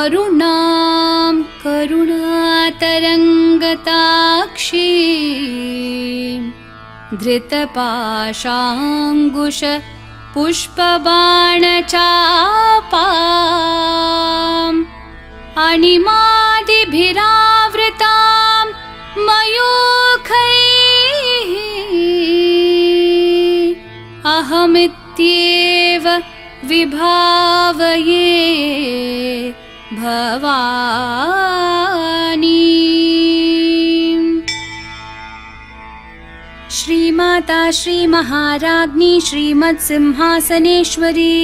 अरुणां करुणातरङ्गताक्षीं धृतपाशाङ्कुश पुष्पबाणचापाम् अणिमादिभिरावृतां मयूखैः अहमित्येव विभावये भवानी। श्रीमाता श्रीमहाराज्ञी श्रीमत्सिंहासनेश्वरी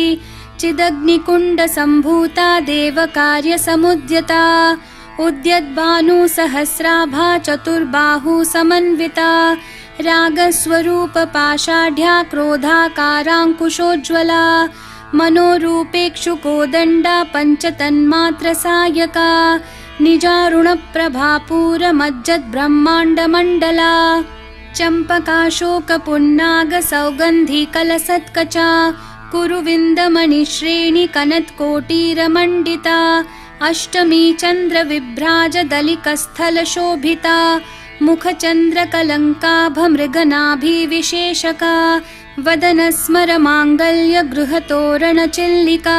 चिदग्निकुण्डसम्भूता देवकार्यसमुद्यता उद्यद्भानुसहस्राभा चतुर्बाहुसमन्विता रागस्वरूपपाषाढ्या क्रोधाकाराङ्कुशोज्ज्वला मनोरूपेक्षुकोदण्डा पञ्चतन्मात्रसायका निजारुणप्रभापूरमज्जद्ब्रह्माण्डमण्डला चम्पकाशोकपुन्नागसौगन्धिकलसत्कचा कुरुविन्दमणिश्रेणिकनत्कोटीरमण्डिता अष्टमी चन्द्रविभ्राजदलिकस्थलशोभिता मुखचन्द्रकलङ्काभमृगनाभिविशेषका वदनस्मरमाङ्गल्यगृहतोरणचिल्लिका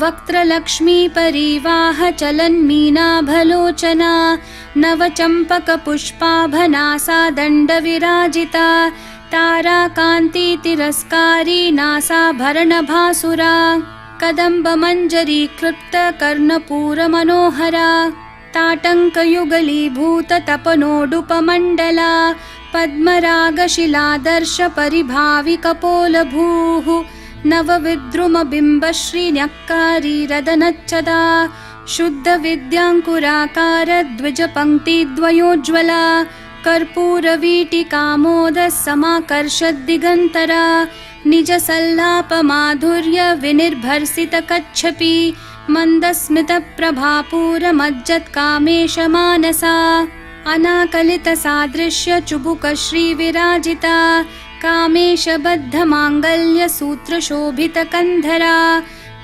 वक्त्रलक्ष्मीपरीवाहचलन्मीनाभलोचना नवचम्पकपुष्पाभनासादण्डविराजिता ताराकान्तितिरस्कारी नासाभरणभासुरा कदम्बमञ्जरीकृप्तकर्णपूरमनोहरा ताटङ्कयुगलीभूततपनोडुपमण्डला पद्मरागशिलादर्शपरिभाविकपोलभूः नवविद्रुमबिम्बश्रीन्यक्कारीरदनच्चदा शुद्धविद्याङ्कुराकारद्विजपङ्क्तिद्वयोज्ज्वला कर्पूरवीटिकामोदसमाकर्षद्दिगन्तरा निजसल्लापमाधुर्यविनिर्भर्सितकच्छपि मन्दस्मितप्रभापूरमज्जत्कामेशमानसा अनाकलितसादृश्यचुबुकश्रीविराजिता कामेशबद्धमाङ्गल्यसूत्रशोभितकन्धरा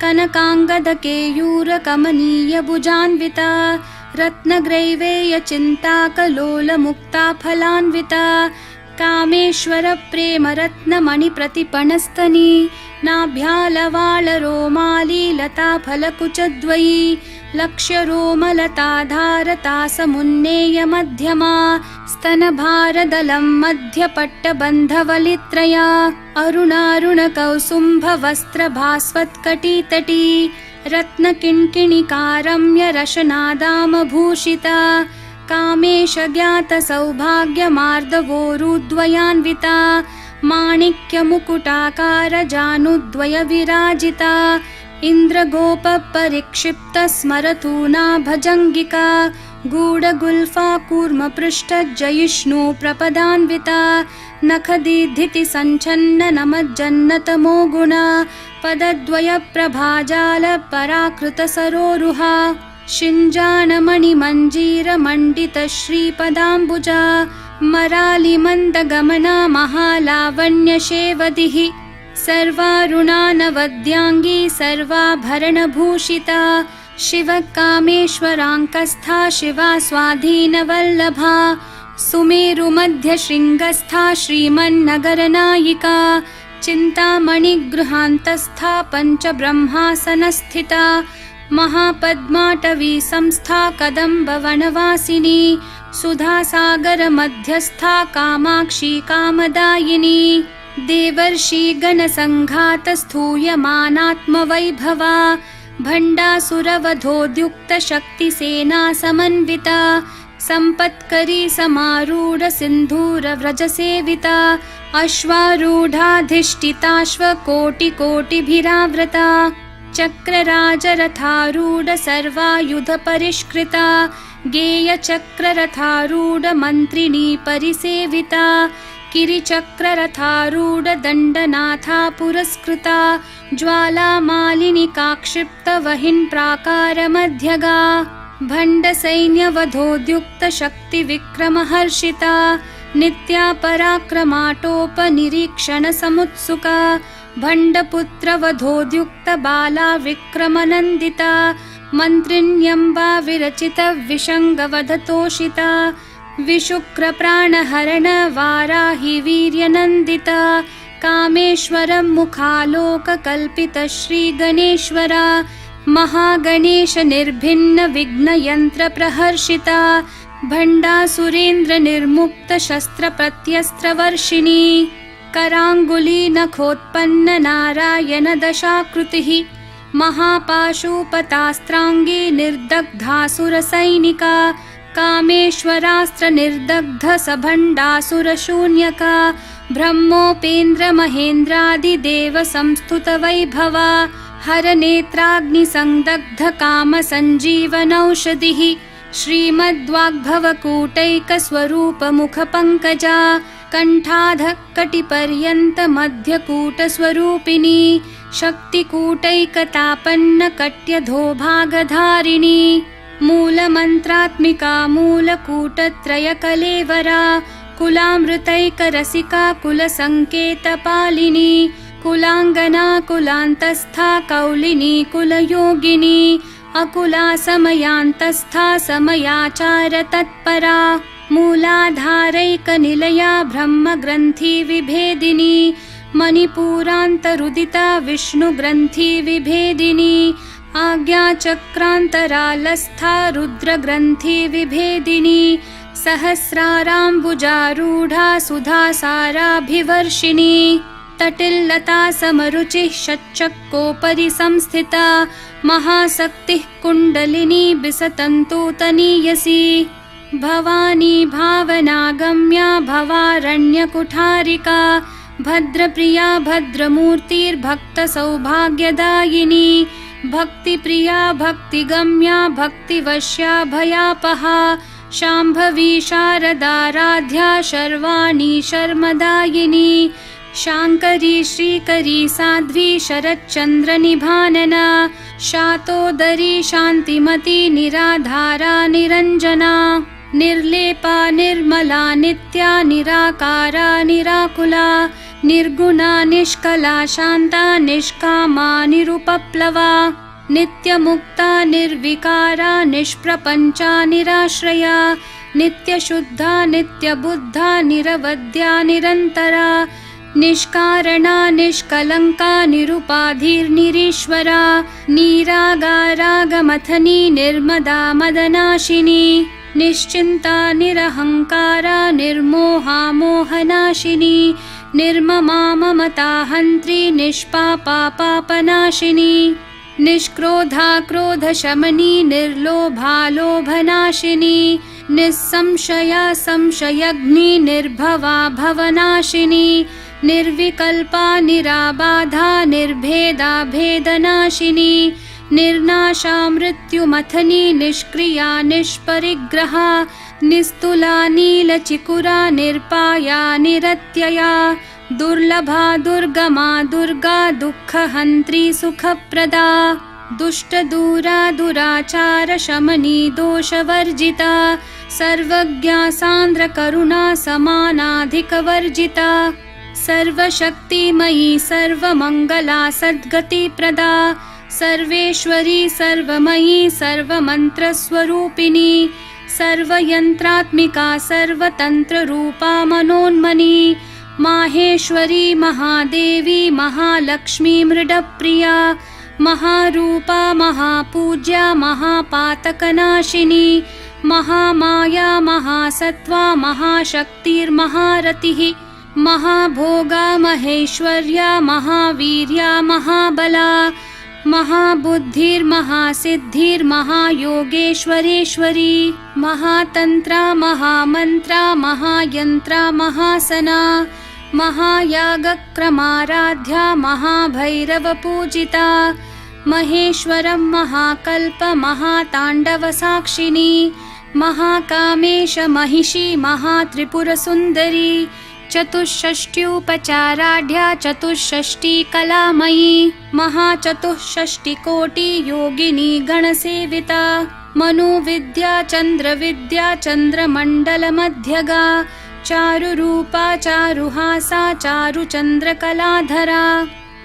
कनकाङ्गदकेयूरकमनीयभुजान्विता रत्नग्रैवेयचिन्ताकलोलमुक्ताफलान्विता कामेश्वरप्रेमरत्नमणिप्रतिपणस्तनी नाभ्यालवालरोमालीलताफलकुचद्वयी लक्ष्यरोमलताधारतासमुन्नेयमध्यमा स्तनभारदलं मध्यपट्टबन्धवलित्रया अरुणारुणकौसुम्भवस्त्रभास्वत्कटितटी रत्नकिङ्किणिकारम्यरशनादामभूषिता कामेशज्ञातसौभाग्यमार्दवोरुद्वयान्विता माणिक्यमुकुटाकारजानुद्वयविराजिता इन्द्रगोपपरिक्षिप्तस्मरतूना भजङ्गिका गूढगुल्फा कूर्मपृष्ठजयिष्णु प्रपदान्विता नखदीधितिसञ्छन्ननमज्जन्नतमो गुणा पदद्वयप्रभाजालपराकृतसरोरुहा शिञ्जानमणिमञ्जीरमण्डितश्रीपदाम्बुजा मरालिमन्दगमना महालावण्यशेवदिः सर्वारुणानवद्याङ्गी सर्वाभरणभूषिता शिवकामेश्वराङ्कस्था शिवा स्वाधीनवल्लभा सुमेरुमध्यशृङ्गस्था श्रीमन्नगरनायिका चिन्तामणिगृहान्तस्था पञ्चब्रह्मासनस्थिता महापद्माटवी संस्था कदम्बवनवासिनी सुधासागरमध्यस्था कामाक्षी कामदायिनी देवर्षिगणसङ्घातस्थूयमानात्मवैभवा भण्डासुरवधोद्युक्तशक्तिसेना समन्विता सम्पत्करी समारूढसिन्धूरव्रजसेविता अश्वारूढाधिष्ठिताश्वकोटिकोटिभिरावृता चक्रराजरथारूढ सर्वायुधपरिष्कृता गेयचक्ररथारूढमन्त्रिणी परिसेविता किरिचक्ररथारूढ दण्डनाथा पुरस्कृता ज्वालामालिनिकाक्षिप्तवहिन्प्राकारमध्यगा भण्डसैन्यवधोद्युक्तशक्तिविक्रमहर्षिता नित्या पराक्रमाटोपनिरीक्षणसमुत्सुका भण्डपुत्रवधोद्युक्तबाला विक्रमनन्दिता मन्त्रिण्यम्बा विरचितविषङ्गवधतोषिता विशुक्रप्राणहरण वाराहि वीर्यनन्दिता कामेश्वरं मुखालोककल्पितश्रीगणेश्वरा महागणेश निर्भिन्न विघ्नयन्त्रप्रहर्षिता भण्डासुरेन्द्र निर्मुक्त शस्त्रप्रत्यस्त्रवर्षिणी कराङ्गुली नखोत्पन्न नारायण दशाकृतिः महापाशुपतास्त्राङ्गी निर्दग्धासुरसैनिका कामेश्वरास्त्र निर्दग्ध सभण्डासुरशून्यका ब्रह्मोपेन्द्र महेन्द्रादिदेव संस्तुत वैभवा हरनेत्राग्निसंदग्ध कामसञ्जीवनौषधिः श्रीमद्वाग्भवकूटैकस्वरूपमुखपङ्कजा कण्ठाधः मध्यकूटस्वरूपिणी शक्तिकूटैकतापन्न कट्यधोभागधारिणी मूलमन्त्रात्मिका मूलकूटत्रयकलेवरा कुलामृतैकरसिका कुलसङ्केतपालिनी कुलाङ्गना कुलान्तस्था कौलिनी कुलयोगिनी अकुला समयान्तस्था समयाचार तत्परा मूलाधारैकनिलया ब्रह्मग्रन्थि विभेदिनी मणिपूरान्तरुदिता विष्णुग्रन्थि विभेदिनी आज्ञाचक्रान्तरालस्था रुद्रग्रन्थि विभेदिनी सहस्राराम्बुजारूढा सुधासाराभिवर्षिणी तटिल्लता समरुचिः षट्चक्रोपरि संस्थिता महाशक्तिः कुण्डलिनी बिसतन्तुतनीयसी भवानी भावनागम्या भवारण्यकुठारिका भद्रप्रिया भद्रमूर्तिर्भक्तसौभाग्यदायिनी भक्तिप्रिया भक्तिगम्या भक्तिवश्या भयापहा शाम्भवी शारदाराध्या शर्वाणी शर्मदायिनी शाङ्करी श्रीकरी साध्वी शरच्चन्द्रनिभानना शातोदरी शान्तिमती निराधारा निरञ्जना निर्लेपा निर्मला नित्या निराकारा निराकुला निर्गुणा निष्कला शान्ता निष्कामा निरुपप्लवा नित्यमुक्ता निर्विकारा निष्प्रपञ्चा निराश्रया नित्यशुद्धा नित्यबुद्धा निरवद्या निरन्तरा निष्कारणा निष्कलङ्का निरुपाधिर्निरीश्वरा निरागारागमथनी निर्मदा मदनाशिनी निश्चिन्ता निरहङ्कारा निर्मोहा मोहनाशिनी निर्ममा ममता हन्त्री निष्पापा पापनाशिनी निष्क्रोधा क्रोधशमनी निर्लोभा लोभनाशिनी निस्संशया संशयग्नि निर्भवा भवनाशिनी निर्विकल्पा निराबाधा निर्भेदा भेदनाशिनी निर्नाशा मृत्युमथनी निष्क्रिया निष्परिग्रहा निस्तुला नीलचिकुरा निर्पाया निरत्यया दुर्लभा दुर्गमा दुर्गा दुःखहन्त्री सुखप्रदा दुष्टदूरा दुराचार शमनी दोषवर्जिता सर्वज्ञा सान्द्रकरुणा समानाधिकवर्जिता सर्वशक्तिमयी सर्वमङ्गला सद्गतिप्रदा सर्वेश्वरी सर्वमयी सर्वमन्त्रस्वरूपिणी सर्वयन्त्रात्मिका सर्वतन्त्ररूपा मनोन्मनी माहेश्वरी महादेवी महालक्ष्मी मृडप्रिया महारूपा महापूज्या महापातकनाशिनी महामाया महासत्त्वा महाशक्तिर्महारतिः महाभोगा महेश्वर्या महावीर्या महाबला महाबुद्धिर्महासिद्धिर्महायोगेश्वरेश्वरी महातन्त्रा महामन्त्रा महायन्त्रा महासना महायागक्रमाराध्या महाभैरवपूजिता महेश्वरं महाकल्प महाताण्डवसाक्षिणी महाकामेश महिषी महात्रिपुरसुन्दरी चतुष्षष्ट्युपचाराढ्या चतुष्षष्टिकलामयी महाचतुष्षष्टिकोटि योगिनी गणसेविता मनुविद्या चन्द्रविद्या चन्द्रमण्डलमध्यगा चारुरूपा चारुहासा चारुचन्द्रकलाधरा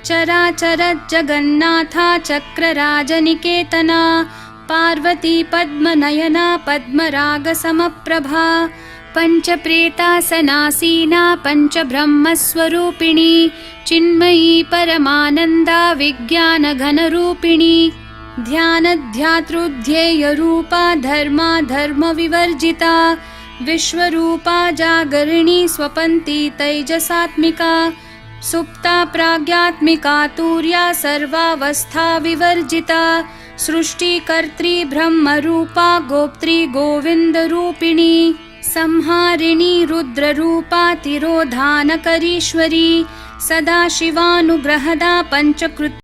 चराचर जगन्नाथा चक्रराजनिकेतना पार्वती पद्मनयना पद्मरागसमप्रभा पञ्चप्रेतासनासीना पञ्चब्रह्मस्वरूपिणी चिन्मयी परमानन्दा विज्ञानघनरूपिणी ध्यानध्यातृध्येयरूपा धर्मा धर्मविवर्जिता विश्वरूपा जागरिणी स्वपन्ती तैजसात्मिका सुप्ता प्राज्ञात्मिका तुर्या सर्वावस्था विवर्जिता सृष्टिकर्त्री ब्रह्मरूपा गोप्त्री गोविन्दरूपिणी संहारिणी रुद्ररूपा तिरोधानकरीश्वरी सदाशिवानुग्रहदा पञ्चकृत